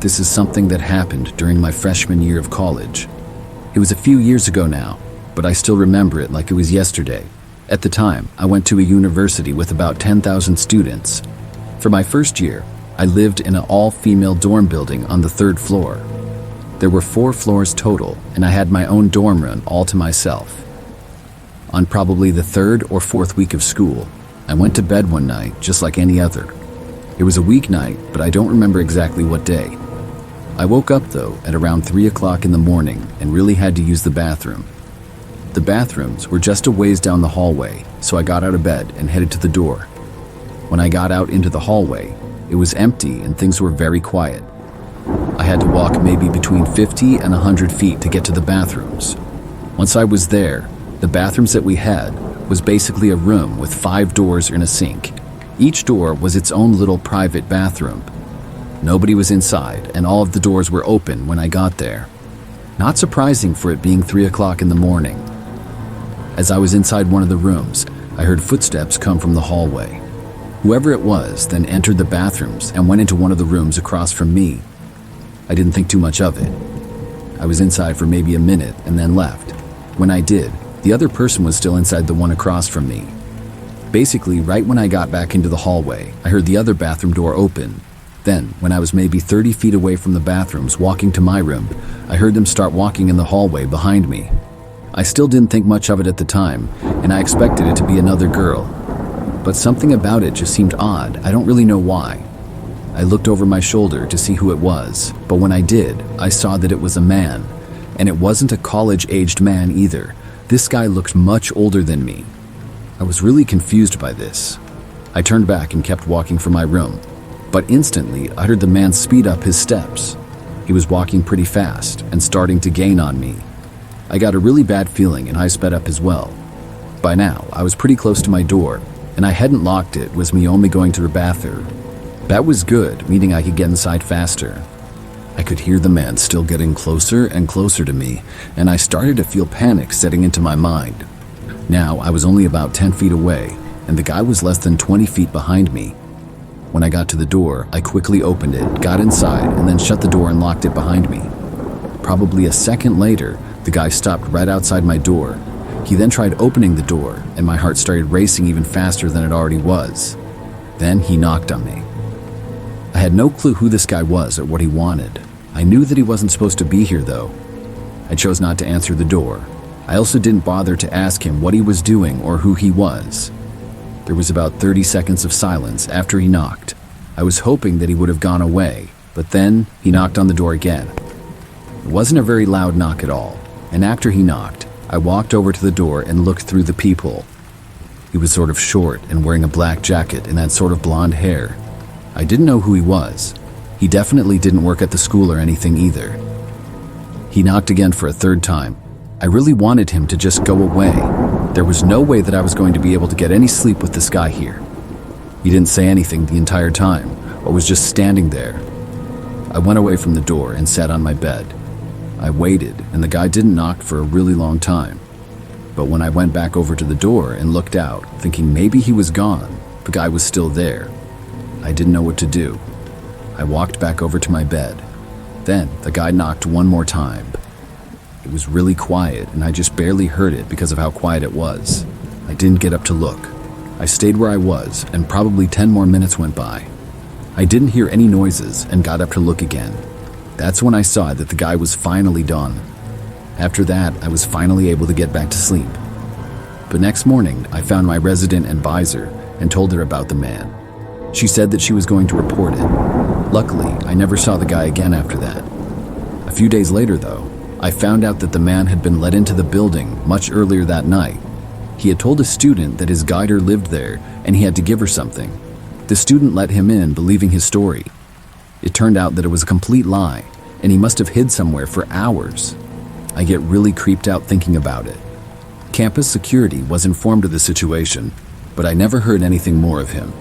This is something that happened during my freshman year of college. It was a few years ago now, but I still remember it like it was yesterday. At the time, I went to a university with about 10,000 students. For my first year, I lived in an all-female dorm building on the 3rd floor. There were 4 floors total, and I had my own dorm room all to myself. On probably the 3rd or 4th week of school, I went to bed one night just like any other. It was a weeknight, but I don't remember exactly what day. I woke up though at around 3 o'clock in the morning and really had to use the bathroom. The bathrooms were just a ways down the hallway, so I got out of bed and headed to the door. When I got out into the hallway, it was empty and things were very quiet. I had to walk maybe between 50 and 100 feet to get to the bathrooms. Once I was there, the bathrooms that we had was basically a room with 5 doors and a sink. Each door was its own little private bathroom. Nobody was inside, and all of the doors were open when I got there. Not surprising for it being 3 o'clock in the morning. As I was inside one of the rooms, I heard footsteps come from the hallway. Whoever it was then entered the bathrooms and went into one of the rooms across from me. I didn't think too much of it. I was inside for maybe a minute and then left. When I did, the other person was still inside the one across from me. Basically, right when I got back into the hallway, I heard the other bathroom door open. Then, when I was maybe 30 feet away from the bathrooms walking to my room, I heard them start walking in the hallway behind me. I still didn't think much of it at the time, and I expected it to be another girl. But something about it just seemed odd. I don't really know why. I looked over my shoulder to see who it was, but when I did, I saw that it was a man. And it wasn't a college-aged man either. This guy looked much older than me. I was really confused by this. I turned back and kept walking for my room, but instantly I heard the man speed up his steps. He was walking pretty fast and starting to gain on me. I got a really bad feeling and I sped up as well. By now, I was pretty close to my door, and I hadn't locked it, was me only going to the bathroom. That was good, meaning I could get inside faster. I could hear the man still getting closer and closer to me, and I started to feel panic setting into my mind. Now, I was only about 10 feet away, and the guy was less than 20 feet behind me. When I got to the door, I quickly opened it, got inside, and then shut the door and locked it behind me. Probably a second later, the guy stopped right outside my door. He then tried opening the door, and my heart started racing even faster than it already was. Then he knocked on me. I had no clue who this guy was or what he wanted. I knew that he wasn't supposed to be here though. I chose not to answer the door. I also didn't bother to ask him what he was doing or who he was. There was about 30 seconds of silence after he knocked. I was hoping that he would have gone away, but then he knocked on the door again. It wasn't a very loud knock at all, and after he knocked, I walked over to the door and looked through the peephole. He was sort of short and wearing a black jacket and had sort of blonde hair. I didn't know who he was. He definitely didn't work at the school or anything either. He knocked again for a 3rd time. I really wanted him to just go away. There was no way that I was going to be able to get any sleep with this guy here. He didn't say anything the entire time, or was just standing there. I went away from the door and sat on my bed. I waited, and the guy didn't knock for a really long time. But when I went back over to the door and looked out, thinking maybe he was gone, the guy was still there. I didn't know what to do. I walked back over to my bed. Then the guy knocked one more time. It was really quiet, and I just barely heard it because of how quiet it was. I didn't get up to look. I stayed where I was, and probably 10 more minutes went by. I didn't hear any noises and got up to look again. That's when I saw that the guy was finally done. After that, I was finally able to get back to sleep. But next morning, I found my resident advisor and told her about the man. She said that she was going to report it. Luckily, I never saw the guy again after that. A few days later, though, I found out that the man had been let into the building much earlier that night. He had told a student that his guider lived there and he had to give her something. The student let him in, believing his story. It turned out that it was a complete lie, and he must have hid somewhere for hours. I get really creeped out thinking about it. Campus security was informed of the situation, but I never heard anything more of him.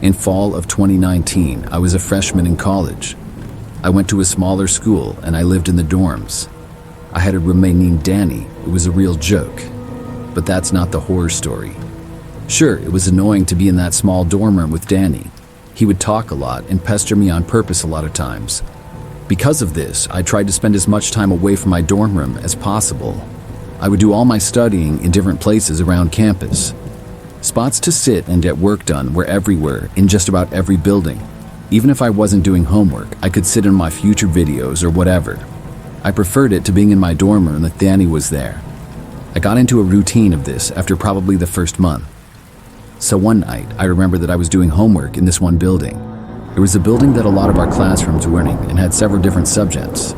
In fall of 2019, I was a freshman in college. I went to a smaller school and I lived in the dorms. I had a roommate named Danny. It was a real joke. But that's not the horror story. Sure, it was annoying to be in that small dorm room with Danny. He would talk a lot and pester me on purpose a lot of times. Because of this, I tried to spend as much time away from my dorm room as possible. I would do all my studying in different places around campus. Spots to sit and get work done were everywhere in just about every building. Even if I wasn't doing homework, I could sit in my future videos or whatever. I preferred it to being in my dorm room that Danny was there. I got into a routine of this after probably the first month. So one night, I remember that I was doing homework in this one building. It was a building that a lot of our classrooms were in and had several different subjects.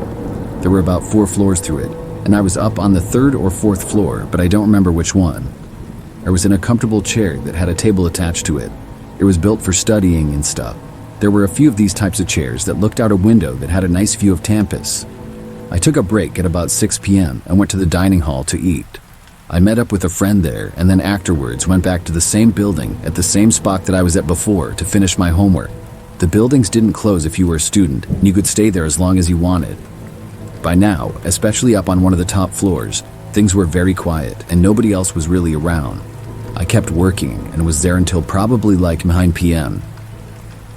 There were about 4 floors through it, and I was up on the 3rd or 4th floor, but I don't remember which one. I was in a comfortable chair that had a table attached to it. It was built for studying and stuff. There were a few of these types of chairs that looked out a window that had a nice view of campus. I took a break at about 6 p.m. and went to the dining hall to eat. I met up with a friend there and then afterwards went back to the same building at the same spot that I was at before to finish my homework. The buildings didn't close if you were a student, and you could stay there as long as you wanted. By now, especially up on one of the top floors, things were very quiet and nobody else was really around. I kept working and was there until probably like 9 p.m.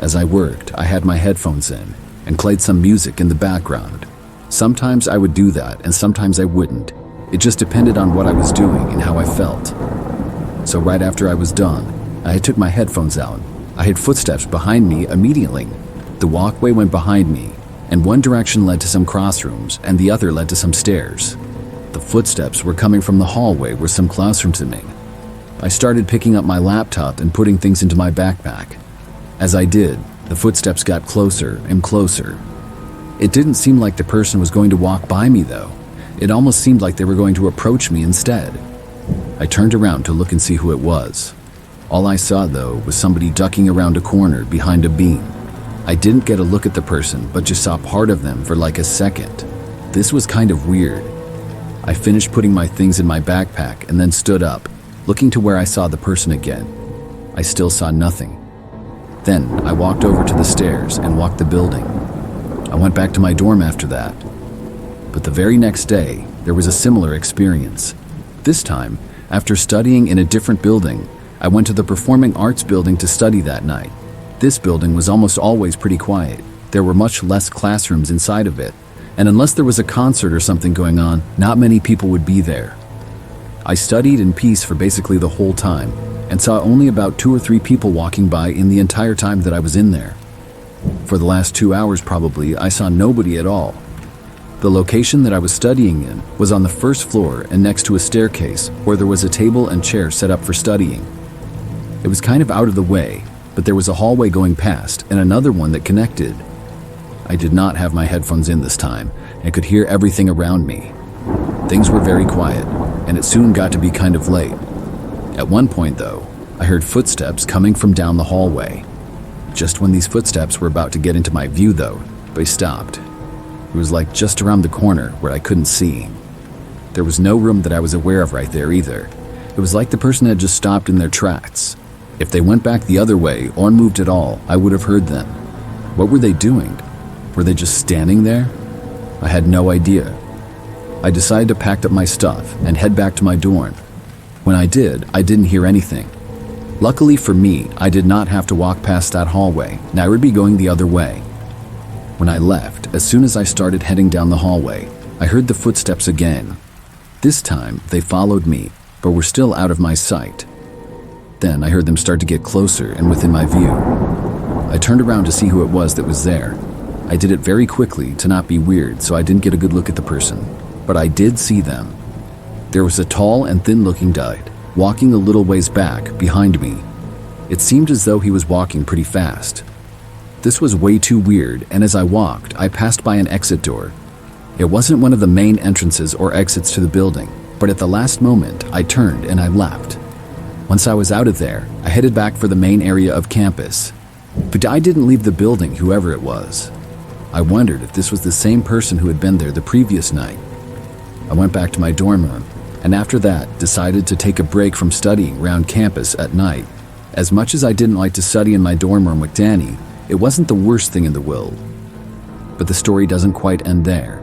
As I worked, I had my headphones in and played some music in the background. Sometimes I would do that and sometimes I wouldn't. It just depended on what I was doing and how I felt. So right after I was done, I took my headphones out. I heard footsteps behind me immediately. The walkway went behind me, and one direction led to some classrooms and the other led to some stairs. The footsteps were coming from the hallway where some classrooms were. I started picking up my laptop and putting things into my backpack. As I did, the footsteps got closer and closer. It didn't seem like the person was going to walk by me though. It almost seemed like they were going to approach me instead. I turned around to look and see who it was. All I saw though was somebody ducking around a corner behind a beam. I didn't get a look at the person, but just saw part of them for like a second. This was kind of weird. I finished putting my things in my backpack and then stood up, looking to where I saw the person again. I still saw nothing. Then I walked over to the stairs and walked the building. I went back to my dorm after that. But the very next day, there was a similar experience. This time, after studying in a different building, I went to the performing arts building to study that night. This building was almost always pretty quiet. There were much less classrooms inside of it, and unless there was a concert or something going on, not many people would be there. I studied in peace for basically the whole time, and saw only about 2 or 3 people walking by in the entire time that I was in there. For the last 2 hours probably, I saw nobody at all. The location that I was studying in was on the 1st floor and next to a staircase where there was a table and chair set up for studying. It was kind of out of the way, but there was a hallway going past and another one that connected. I did not have my headphones in this time and could hear everything around me. Things were very quiet, and it soon got to be kind of late. At one point though, I heard footsteps coming from down the hallway. Just when these footsteps were about to get into my view though, they stopped. It was like just around the corner where I couldn't see. There was no room that I was aware of right there either. It was like the person had just stopped in their tracks. If they went back the other way or moved at all, I would have heard them. What were they doing? Were they just standing there? I had no idea. I decided to pack up my stuff and head back to my dorm. When I did, I didn't hear anything. Luckily for me, I did not have to walk past that hallway, and I would be going the other way. When I left, as soon as I started heading down the hallway, I heard the footsteps again. This time, they followed me, but were still out of my sight. Then I heard them start to get closer and within my view. I turned around to see who it was that was there. I did it very quickly to not be weird, so I didn't get a good look at the person, but I did see them. There was a tall and thin-looking guy, walking a little ways back, behind me. It seemed as though he was walking pretty fast. This was way too weird, and as I walked, I passed by an exit door. It wasn't one of the main entrances or exits to the building, but at the last moment, I turned and I left. Once I was out of there, I headed back for the main area of campus. But I didn't leave the building, whoever it was. I wondered if this was the same person who had been there the previous night. I went back to my dorm room, and after that, decided to take a break from studying around campus at night. As much as I didn't like to study in my dorm room with Danny, it wasn't the worst thing in the world. But the story doesn't quite end there.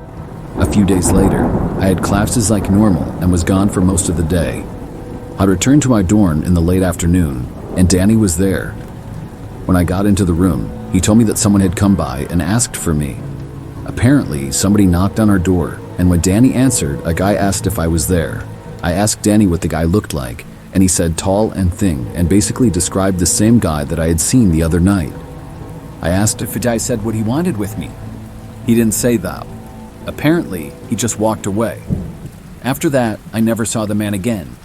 A few days later, I had classes like normal and was gone for most of the day. I returned to my dorm in the late afternoon, and Danny was there. When I got into the room, he told me that someone had come by and asked for me. Apparently, somebody knocked on our door, and when Danny answered, a guy asked if I was there. I asked Danny what the guy looked like, and he said tall and thin, and basically described the same guy that I had seen the other night. I asked if the guy said what he wanted with me. He didn't say that. Apparently, he just walked away. After that, I never saw the man again.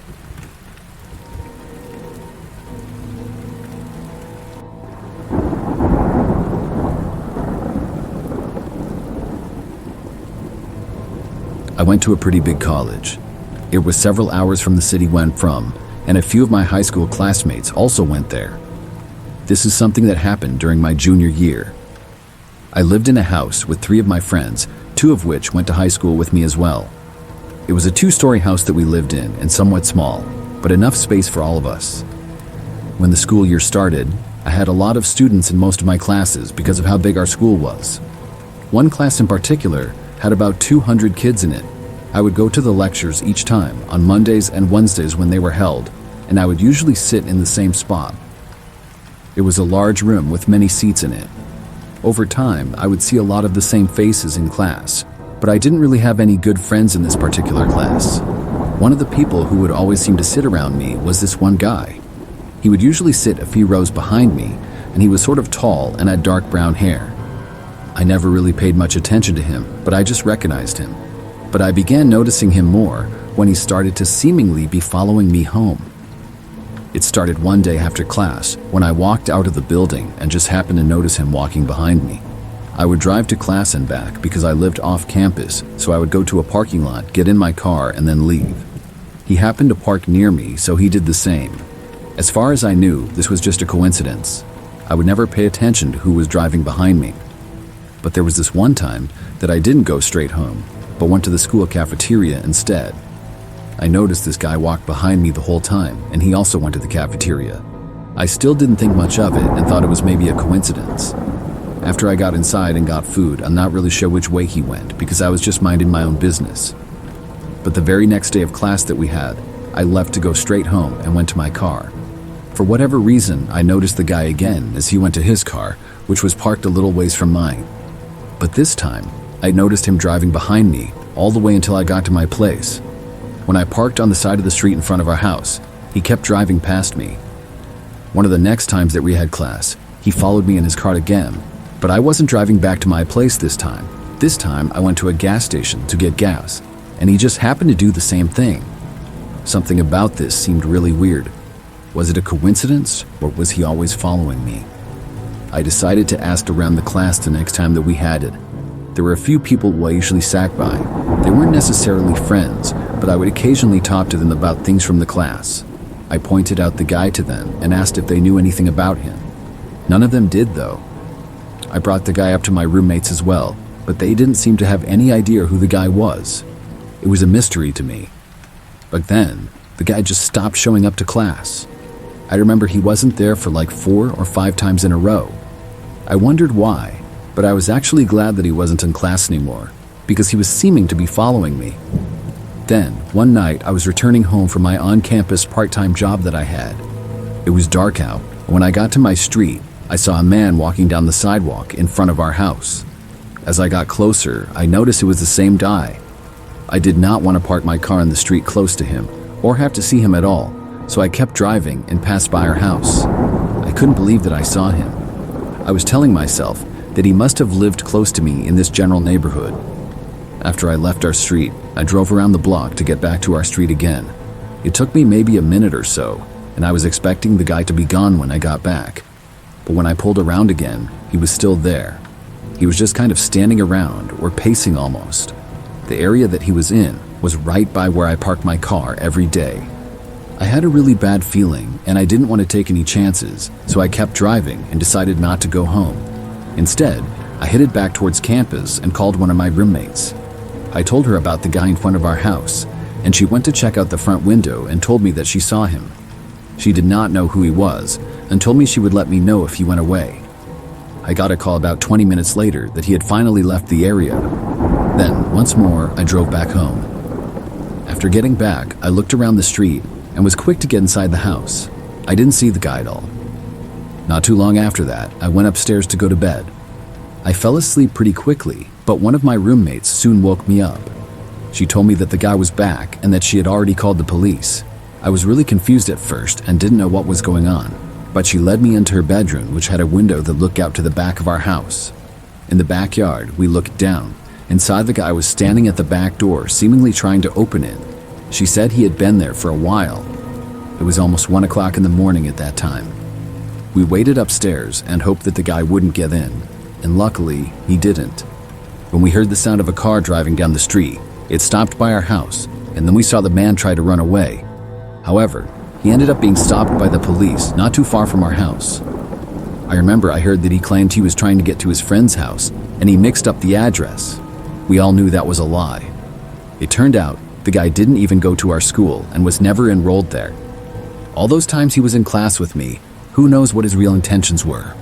I went to a pretty big college. It was several hours from the city we went from, and a few of my high school classmates also went there. This is something that happened during my junior year. I lived in a house with 3 of my friends, 2 of which went to high school with me as well. It was a 2-story house that we lived in and somewhat small, but enough space for all of us. When the school year started, I had a lot of students in most of my classes because of how big our school was. One class in particular had about 200 kids in it. I would go to the lectures each time on Mondays and Wednesdays when they were held, and I would usually sit in the same spot. It was a large room with many seats in it. Over time, I would see a lot of the same faces in class, but I didn't really have any good friends in this particular class. One of the people who would always seem to sit around me was this one guy. He would usually sit a few rows behind me, and he was sort of tall and had dark brown hair. I never really paid much attention to him, but I just recognized him. But I began noticing him more when he started to seemingly be following me home. It started one day after class when I walked out of the building and just happened to notice him walking behind me. I would drive to class and back because I lived off campus, so I would go to a parking lot, get in my car, and then leave. He happened to park near me, so he did the same. As far as I knew, this was just a coincidence. I would never pay attention to who was driving behind me. But there was this one time that I didn't go straight home, but went to the school cafeteria instead. I noticed this guy walked behind me the whole time, and he also went to the cafeteria. I still didn't think much of it and thought it was maybe a coincidence. After I got inside and got food, I'm not really sure which way he went because I was just minding my own business. But the very next day of class that we had, I left to go straight home and went to my car. For whatever reason, I noticed the guy again as he went to his car, which was parked a little ways from mine. But this time, I noticed him driving behind me all the way until I got to my place. When I parked on the side of the street in front of our house, he kept driving past me. One of the next times that we had class, he followed me in his car again, but I wasn't driving back to my place this time. This time, I went to a gas station to get gas, and he just happened to do the same thing. Something about this seemed really weird. Was it a coincidence, or was he always following me? I decided to ask around the class the next time that we had it. There were a few people who I usually sat by. They weren't necessarily friends, but I would occasionally talk to them about things from the class. I pointed out the guy to them and asked if they knew anything about him. None of them did, though. I brought the guy up to my roommates as well, but they didn't seem to have any idea who the guy was. It was a mystery to me. But then, the guy just stopped showing up to class. I remember he wasn't there for like 4 or 5 times in a row. I wondered why, but I was actually glad that he wasn't in class anymore, because he was seeming to be following me. Then, one night, I was returning home from my on-campus part-time job that I had. It was dark out, and when I got to my street, I saw a man walking down the sidewalk in front of our house. As I got closer, I noticed it was the same guy. I did not want to park my car in the street close to him, or have to see him at all, so I kept driving and passed by our house. I couldn't believe that I saw him. I was telling myself that he must have lived close to me in this general neighborhood. After I left our street, I drove around the block to get back to our street again. It took me maybe a minute or so, and I was expecting the guy to be gone when I got back. But when I pulled around again, he was still there. He was just kind of standing around, or pacing almost. The area that he was in was right by where I parked my car every day. I had a really bad feeling, and I didn't want to take any chances, so I kept driving and decided not to go home. Instead, I headed back towards campus and called one of my roommates. I told her about the guy in front of our house, and she went to check out the front window and told me that she saw him. She did not know who he was and told me she would let me know if he went away. I got a call about 20 minutes later that he had finally left the area. Then, once more, I drove back home. After getting back, I looked around the street and was quick to get inside the house. I didn't see the guy at all. Not too long after that, I went upstairs to go to bed. I fell asleep pretty quickly, but one of my roommates soon woke me up. She told me that the guy was back and that she had already called the police. I was really confused at first and didn't know what was going on, but she led me into her bedroom, which had a window that looked out to the back of our house. In the backyard, we looked down. Inside, the guy was standing at the back door, seemingly trying to open it. She said he had been there for a while. It was almost 1 o'clock in the morning at that time. We waited upstairs and hoped that the guy wouldn't get in, and luckily, he didn't. When we heard the sound of a car driving down the street, it stopped by our house, and then we saw the man try to run away. However, he ended up being stopped by the police not too far from our house. I remember I heard that he claimed he was trying to get to his friend's house, and he mixed up the address. We all knew that was a lie. It turned out the guy didn't even go to our school and was never enrolled there. All those times he was in class with me, who knows what his real intentions were?